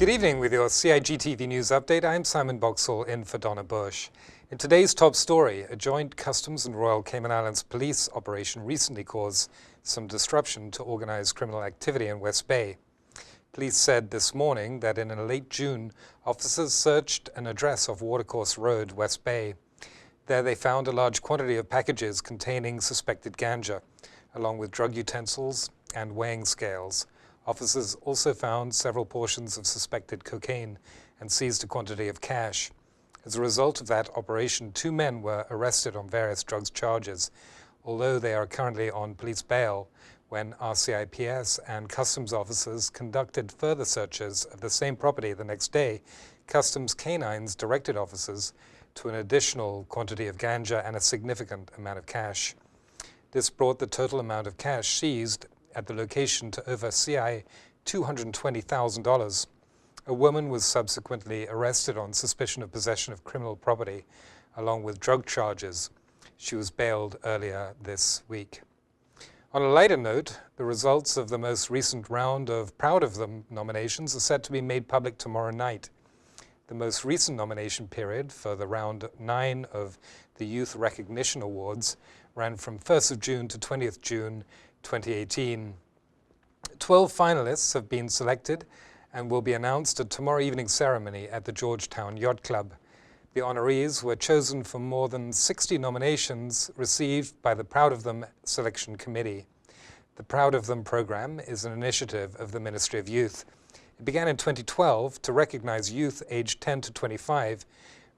Good evening with your CIGTV News Update. I'm Simon Boxall in for Donna Bush. In today's top story, a joint Customs and Royal Cayman Islands police operation recently caused some disruption to organized criminal activity in West Bay. Police said this morning that in late June, officers searched an address off Watercourse Road, West Bay. There they found a large quantity of packages containing suspected ganja, along with drug utensils and weighing scales. Officers also found several portions of suspected cocaine and seized a quantity of cash. As a result of that operation, 2 men were arrested on various drugs charges, although they are currently on police bail when RCIPS and customs officers conducted further searches of the same property the next day. Customs canines directed officers to an additional quantity of ganja and a significant amount of cash. This brought the total amount of cash seized at the location to over $220,000. A woman was subsequently arrested on suspicion of possession of criminal property, along with drug charges. She was bailed earlier this week. On a lighter note, the results of the most recent round of Proud of Them nominations are set to be made public tomorrow night. The most recent nomination period for the round 9 of the Youth Recognition Awards ran from 1st of June to 20th June 2018. 12 finalists have been selected and will be announced at tomorrow evening's ceremony at the Georgetown Yacht Club. The honorees were chosen from more than 60 nominations received by the Proud of Them Selection Committee. The Proud of Them program is an initiative of the Ministry of Youth. It began in 2012 to recognize youth aged 10 to 25,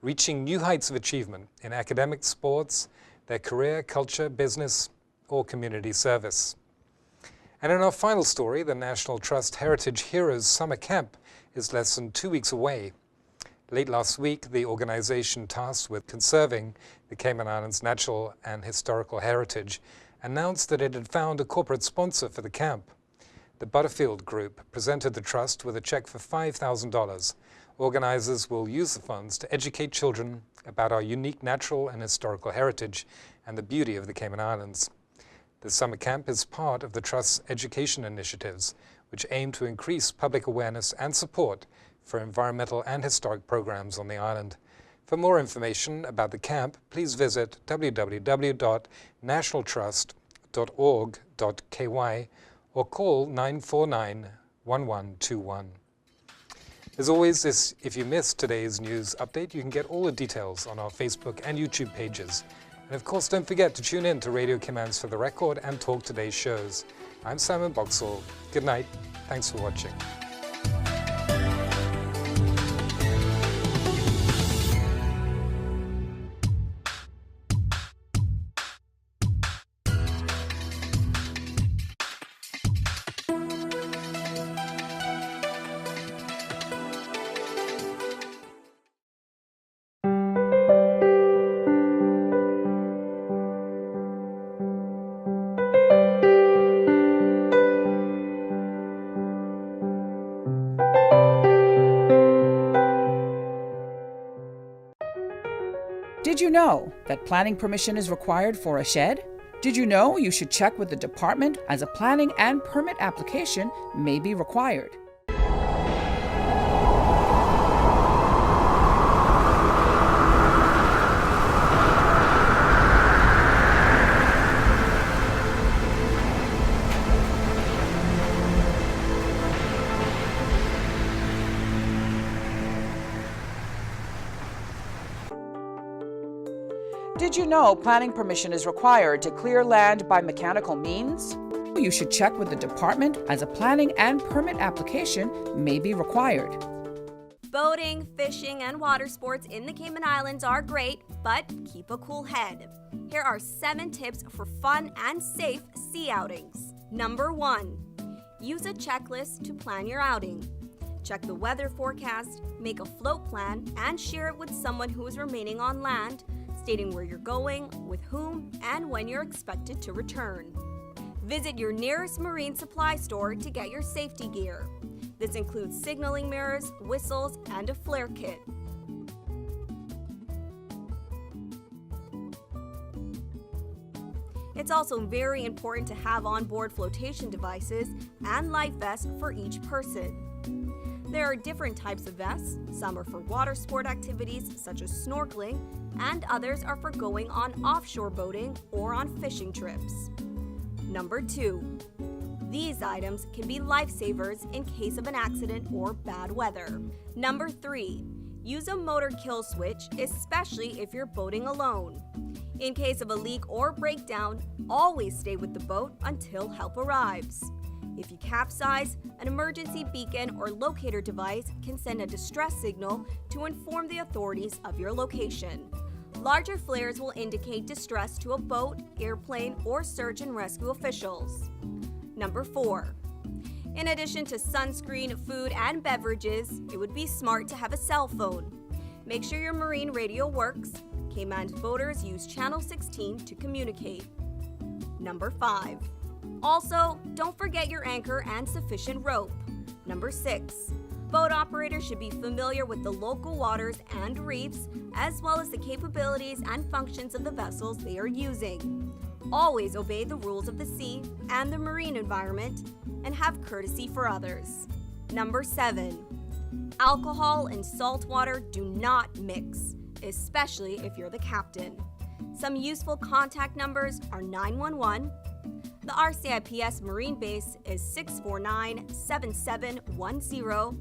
reaching new heights of achievement in academic, sports, their career, culture, business, or community service. And in our final story, the National Trust Heritage Heroes Summer Camp is less than 2 weeks away. Late last week, the organization tasked with conserving the Cayman Islands' natural and historical heritage announced that it had found a corporate sponsor for the camp. The Butterfield Group presented the trust with a check for $5,000. Organizers will use the funds to educate children about our unique natural and historical heritage and the beauty of the Cayman Islands. The summer camp is part of the Trust's education initiatives, which aim to increase public awareness and support for environmental and historic programs on the island. For more information about the camp, please visit www.nationaltrust.org.ky or call 949-1121. As always, if you missed today's news update, you can get all the details on our Facebook and YouTube pages. And of course, don't forget to tune in to Radio Cayman's For the Record and Talk Today's shows. I'm Simon Boxall. Good night. Thanks for watching. Did you know that planning permission is required for a shed? Did you know you should check with the department as a planning and permit application may be required? Did you know planning permission is required to clear land by mechanical means? You should check with the department as a planning and permit application may be required. Boating, fishing, and water sports in the Cayman Islands are great, but keep a cool head. Here are 7 tips for fun and safe sea outings. Number 1, use a checklist to plan your outing. Check the weather forecast, make a float plan, and share it with someone who is remaining on land, stating where you're going, with whom, and when you're expected to return. Visit your nearest marine supply store to get your safety gear. This includes signaling mirrors, whistles, and a flare kit. It's also very important to have onboard flotation devices and life vests for each person. There are different types of vests. Some are for water sport activities such as snorkeling, and others are for going on offshore boating or on fishing trips. Number 2. These items can be lifesavers in case of an accident or bad weather. Number 3. Use a motor kill switch, especially if you're boating alone. In case of a leak or breakdown, always stay with the boat until help arrives. If you capsize, an emergency beacon or locator device can send a distress signal to inform the authorities of your location. Larger flares will indicate distress to a boat, airplane, or search and rescue officials. Number 4. In addition to sunscreen, food, and beverages, it would be smart to have a cell phone. Make sure your marine radio works. Cayman's boaters use Channel 16 to communicate. Number 5. Also, don't forget your anchor and sufficient rope. Number 6. Boat operators should be familiar with the local waters and reefs, as well as the capabilities and functions of the vessels they are using. Always obey the rules of the sea and the marine environment, and have courtesy for others. Number 7. Alcohol and salt water do not mix, especially if you're the captain. Some useful contact numbers are 911. The RCIPS Marine Base is 649-7710,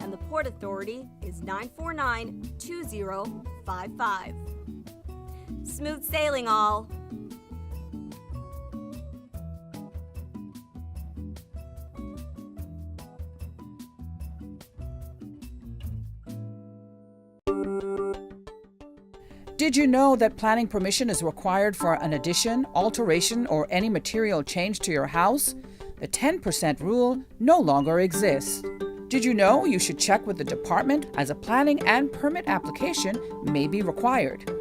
and the Port Authority is 949-2055. Smooth sailing, all! Did you know that planning permission is required for an addition, alteration, or any material change to your house? The 10% rule no longer exists. Did you know you should check with the department as a planning and permit application may be required?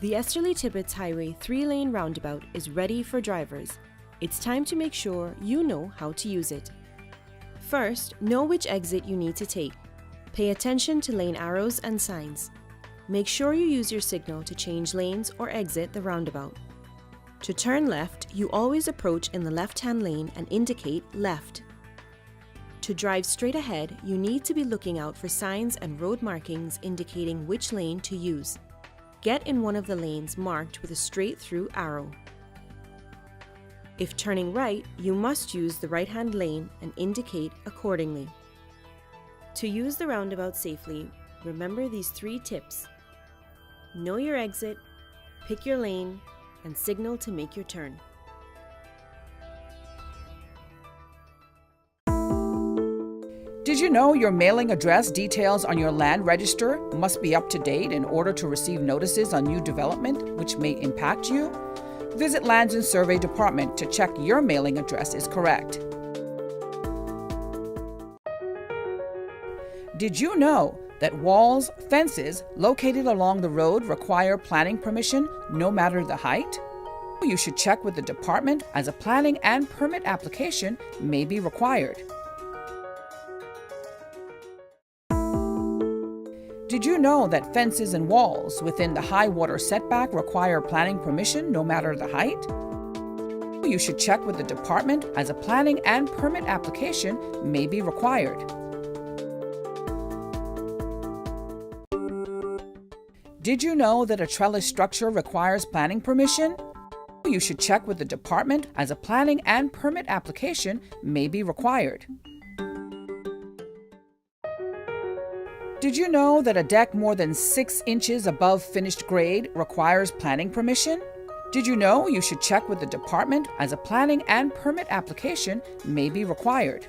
The Esterly-Tibbetts Highway 3-lane roundabout is ready for drivers. It's time to make sure you know how to use it. First, know which exit you need to take. Pay attention to lane arrows and signs. Make sure you use your signal to change lanes or exit the roundabout. To turn left, you always approach in the left-hand lane and indicate left. To drive straight ahead, you need to be looking out for signs and road markings indicating which lane to use. Get in one of the lanes marked with a straight-through arrow. If turning right, you must use the right-hand lane and indicate accordingly. To use the roundabout safely, remember these 3 tips. Know your exit, pick your lane, and signal to make your turn. Did you know your mailing address details on your land register must be up to date in order to receive notices on new development which may impact you? Visit Lands and Survey Department to check your mailing address is correct. Did you know that walls, fences located along the road require planning permission no matter the height? You should check with the department as a planning and permit application may be required. Did you know that fences and walls within the high water setback require planning permission no matter the height? You should check with the department as a planning and permit application may be required. Did you know that a trellis structure requires planning permission? You should check with the department as a planning and permit application may be required. Did you know that a deck more than 6 inches above finished grade requires planning permission? Did you know you should check with the department as a planning and permit application may be required?